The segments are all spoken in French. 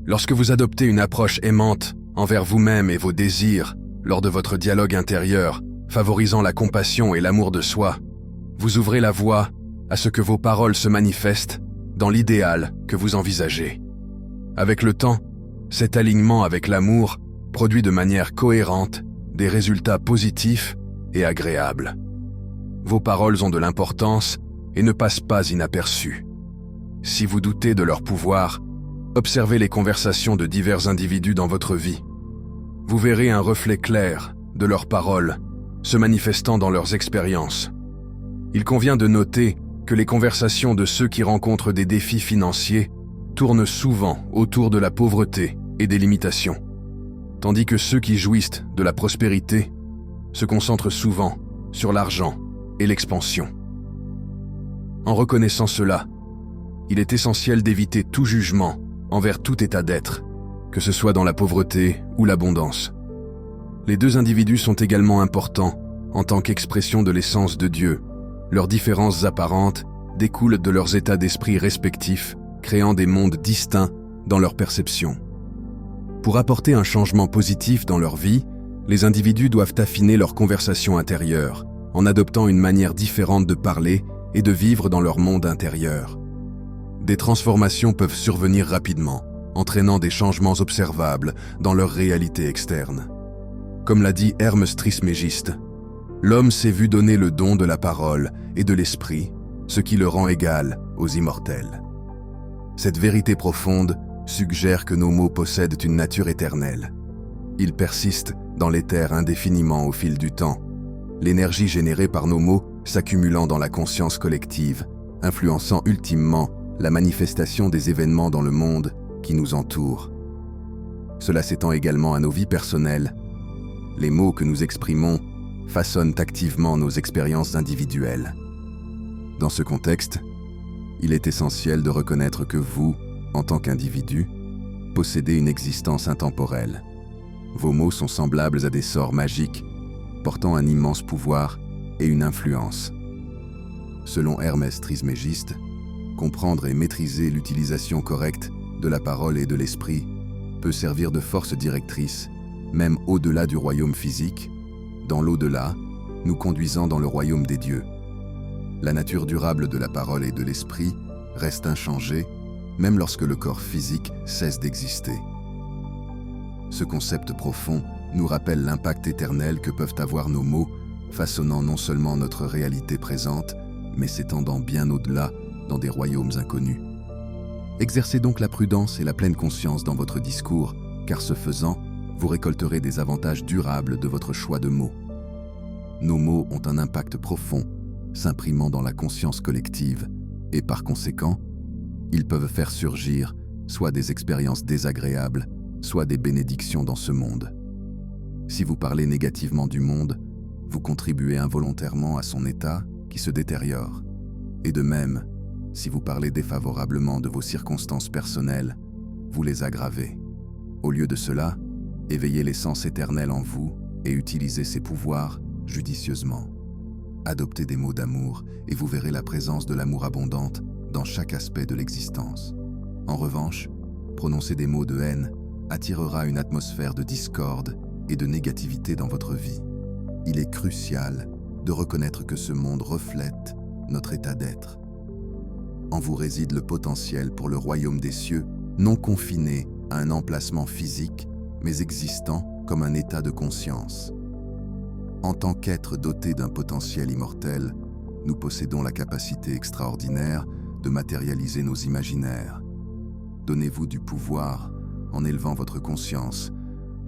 Lorsque vous adoptez une approche aimante envers vous-même et vos désirs lors de votre dialogue intérieur, favorisant la compassion et l'amour de soi, vous ouvrez la voie à ce que vos paroles se manifestent dans l'idéal que vous envisagez. Avec le temps, cet alignement avec l'amour produit de manière cohérente des résultats positifs et agréables. Vos paroles ont de l'importance et ne passent pas inaperçues. Si vous doutez de leur pouvoir, observez les conversations de divers individus dans votre vie. Vous verrez un reflet clair de leurs paroles se manifestant dans leurs expériences. Il convient de noter que les conversations de ceux qui rencontrent des défis financiers tournent souvent autour de la pauvreté et des limitations, tandis que ceux qui jouissent de la prospérité se concentrent souvent sur l'argent et l'expansion. En reconnaissant cela, il est essentiel d'éviter tout jugement envers tout état d'être, que ce soit dans la pauvreté ou l'abondance. Les deux individus sont également importants en tant qu'expression de l'essence de Dieu. Leurs différences apparentes découlent de leurs états d'esprit respectifs, créant des mondes distincts dans leur perception. Pour apporter un changement positif dans leur vie, les individus doivent affiner leur conversation intérieure, en adoptant une manière différente de parler et de vivre dans leur monde intérieur. Des transformations peuvent survenir rapidement, entraînant des changements observables dans leur réalité externe. Comme l'a dit Hermès Trismégiste, l'homme s'est vu donner le don de la parole et de l'esprit, ce qui le rend égal aux immortels. Cette vérité profonde suggère que nos mots possèdent une nature éternelle. Ils persistent dans l'éther indéfiniment au fil du temps, l'énergie générée par nos mots s'accumulant dans la conscience collective, influençant ultimement la manifestation des événements dans le monde qui nous entoure. Cela s'étend également à nos vies personnelles. Les mots que nous exprimons façonnent activement nos expériences individuelles. Dans ce contexte, il est essentiel de reconnaître que vous, en tant qu'individu, possédez une existence intemporelle. Vos mots sont semblables à des sorts magiques, portant un immense pouvoir et une influence. Selon Hermès Trismégiste, comprendre et maîtriser l'utilisation correcte de la parole et de l'esprit peut servir de force directrice, même au-delà du royaume physique, dans l'au-delà, nous conduisant dans le royaume des dieux. La nature durable de la parole et de l'esprit reste inchangée, même lorsque le corps physique cesse d'exister. Ce concept profond nous rappelle l'impact éternel que peuvent avoir nos mots, façonnant non seulement notre réalité présente, mais s'étendant bien au-delà dans des royaumes inconnus. Exercez donc la prudence et la pleine conscience dans votre discours, car ce faisant, vous récolterez des avantages durables de votre choix de mots. Nos mots ont un impact profond, s'imprimant dans la conscience collective, et par conséquent, ils peuvent faire surgir soit des expériences désagréables, soit des bénédictions dans ce monde. Si vous parlez négativement du monde, vous contribuez involontairement à son état qui se détériore. Et de même, si vous parlez défavorablement de vos circonstances personnelles, vous les aggravez. Au lieu de cela, éveillez l'essence éternelle en vous et utilisez ses pouvoirs judicieusement. Adoptez des mots d'amour et vous verrez la présence de l'amour abondante dans chaque aspect de l'existence. En revanche, prononcer des mots de haine attirera une atmosphère de discorde et de négativité dans votre vie. Il est crucial de reconnaître que ce monde reflète notre état d'être. En vous réside le potentiel pour le royaume des cieux, non confiné à un emplacement physique, mais existant comme un état de conscience. En tant qu'être doté d'un potentiel immortel, nous possédons la capacité extraordinaire de matérialiser nos imaginaires. Donnez-vous du pouvoir en élevant votre conscience,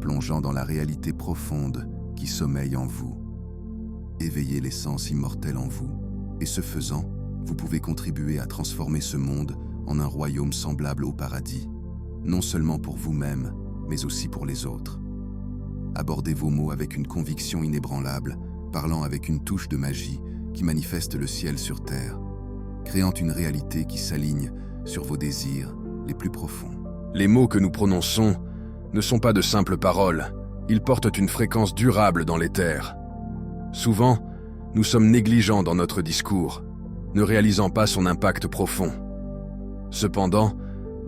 plongeant dans la réalité profonde qui sommeille en vous. Éveillez l'essence immortelle en vous, et ce faisant, vous pouvez contribuer à transformer ce monde en un royaume semblable au paradis, non seulement pour vous-même, mais aussi pour les autres. Abordez vos mots avec une conviction inébranlable, parlant avec une touche de magie qui manifeste le ciel sur terre, créant une réalité qui s'aligne sur vos désirs les plus profonds. Les mots que nous prononçons ne sont pas de simples paroles, ils portent une fréquence durable dans l'éther. Souvent, nous sommes négligents dans notre discours, ne réalisant pas son impact profond. Cependant,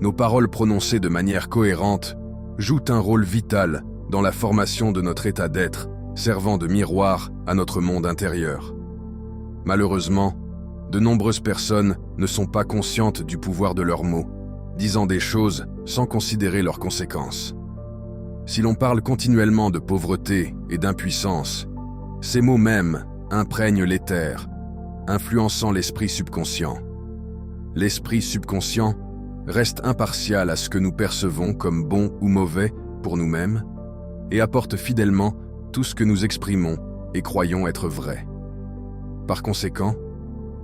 nos paroles prononcées de manière cohérente jouent un rôle vital dans la formation de notre état d'être, servant de miroir à notre monde intérieur. Malheureusement, de nombreuses personnes ne sont pas conscientes du pouvoir de leurs mots, disant des choses sans considérer leurs conséquences. Si l'on parle continuellement de pauvreté et d'impuissance, ces mots mêmes imprègnent l'éther, influençant l'esprit subconscient. L'esprit subconscient reste impartial à ce que nous percevons comme bon ou mauvais pour nous-mêmes et apporte fidèlement tout ce que nous exprimons et croyons être vrai. Par conséquent,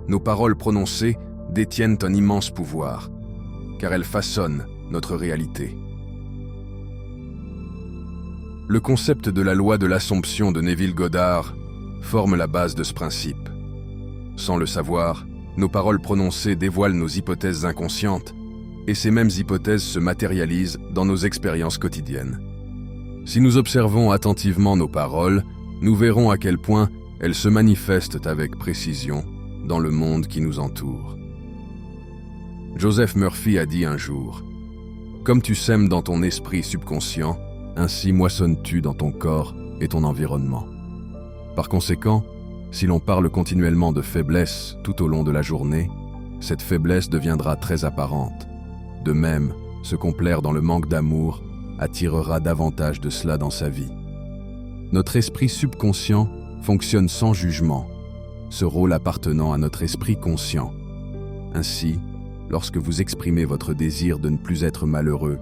nos paroles prononcées détiennent un immense pouvoir, car elles façonnent notre réalité. Le concept de la loi de l'Assomption de Neville Goddard forme la base de ce principe. Sans le savoir, nos paroles prononcées dévoilent nos hypothèses inconscientes, et ces mêmes hypothèses se matérialisent dans nos expériences quotidiennes. Si nous observons attentivement nos paroles, nous verrons à quel point elles se manifestent avec précision dans le monde qui nous entoure. Joseph Murphy a dit un jour « Comme tu sèmes dans ton esprit subconscient, ainsi moissonnes-tu dans ton corps et ton environnement. » Par conséquent, si l'on parle continuellement de faiblesse tout au long de la journée, cette faiblesse deviendra très apparente. De même, se complaire dans le manque d'amour attirera davantage de cela dans sa vie. Notre esprit subconscient fonctionne sans jugement, ce rôle appartenant à notre esprit conscient. Ainsi, lorsque vous exprimez votre désir de ne plus être malheureux,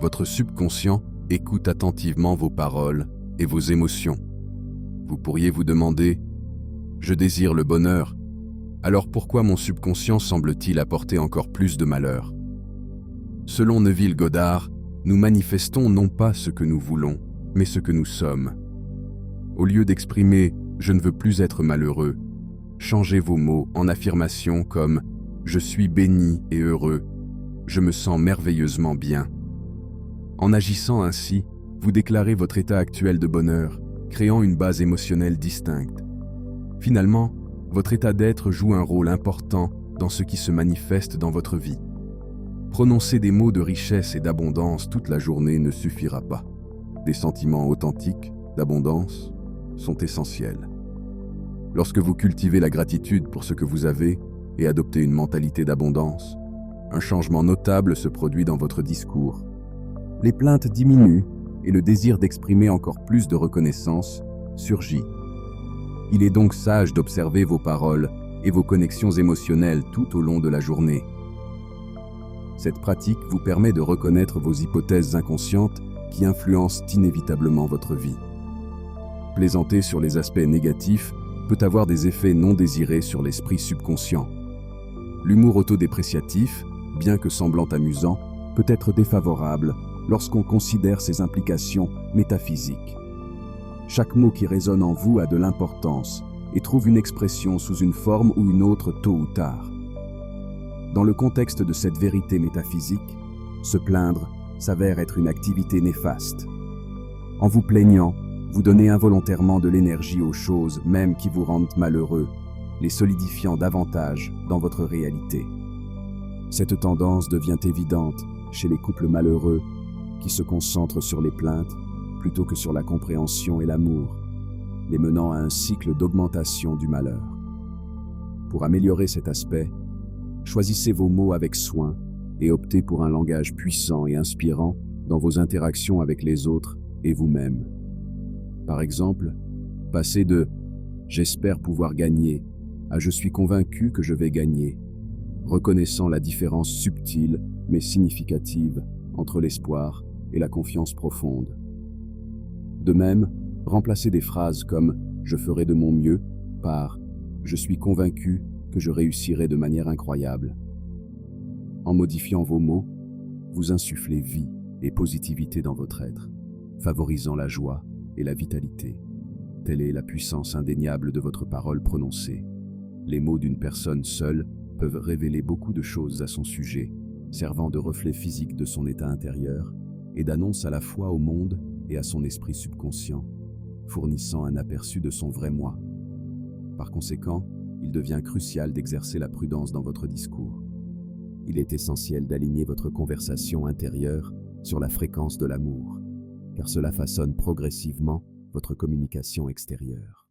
votre subconscient écoute attentivement vos paroles et vos émotions. Vous pourriez vous demander « Je désire le bonheur, alors pourquoi mon subconscient semble-t-il apporter encore plus de malheur ?» Selon Neville Goddard, nous manifestons non pas ce que nous voulons, mais ce que nous sommes. Au lieu d'exprimer « je ne veux plus être malheureux », changez vos mots en affirmations comme « je suis béni et heureux »,« je me sens merveilleusement bien ». En agissant ainsi, vous déclarez votre état actuel de bonheur, créant une base émotionnelle distincte. Finalement, votre état d'être joue un rôle important dans ce qui se manifeste dans votre vie. Prononcer des mots de richesse et d'abondance toute la journée ne suffira pas. Des sentiments authentiques, d'abondance, sont essentiels. Lorsque vous cultivez la gratitude pour ce que vous avez et adoptez une mentalité d'abondance, un changement notable se produit dans votre discours. Les plaintes diminuent et le désir d'exprimer encore plus de reconnaissance surgit. Il est donc sage d'observer vos paroles et vos connexions émotionnelles tout au long de la journée. Cette pratique vous permet de reconnaître vos hypothèses inconscientes qui influencent inévitablement votre vie. Plaisanter sur les aspects négatifs peut avoir des effets non désirés sur l'esprit subconscient. L'humour autodépréciatif, bien que semblant amusant, peut être défavorable lorsqu'on considère ses implications métaphysiques. Chaque mot qui résonne en vous a de l'importance et trouve une expression sous une forme ou une autre tôt ou tard. Dans le contexte de cette vérité métaphysique, se plaindre s'avère être une activité néfaste. En vous plaignant, vous donnez involontairement de l'énergie aux choses même qui vous rendent malheureux, les solidifiant davantage dans votre réalité. Cette tendance devient évidente chez les couples malheureux qui se concentrent sur les plaintes plutôt que sur la compréhension et l'amour, les menant à un cycle d'augmentation du malheur. Pour améliorer cet aspect, choisissez vos mots avec soin et optez pour un langage puissant et inspirant dans vos interactions avec les autres et vous-même. Par exemple, passez de « j'espère pouvoir gagner » à « je suis convaincu que je vais gagner », reconnaissant la différence subtile mais significative entre l'espoir et la confiance profonde. De même, remplacez des phrases comme « je ferai de mon mieux » par « je suis convaincu que je réussirai de manière incroyable ». En modifiant vos mots, vous insufflez vie et positivité dans votre être, favorisant la joie et la vitalité. Telle est la puissance indéniable de votre parole prononcée. Les mots d'une personne seule peuvent révéler beaucoup de choses à son sujet, servant de reflet physique de son état intérieur et d'annonce à la fois au monde et à son esprit subconscient, fournissant un aperçu de son vrai moi. Par conséquent, il devient crucial d'exercer la prudence dans votre discours. Il est essentiel d'aligner votre conversation intérieure sur la fréquence de l'amour, car cela façonne progressivement votre communication extérieure.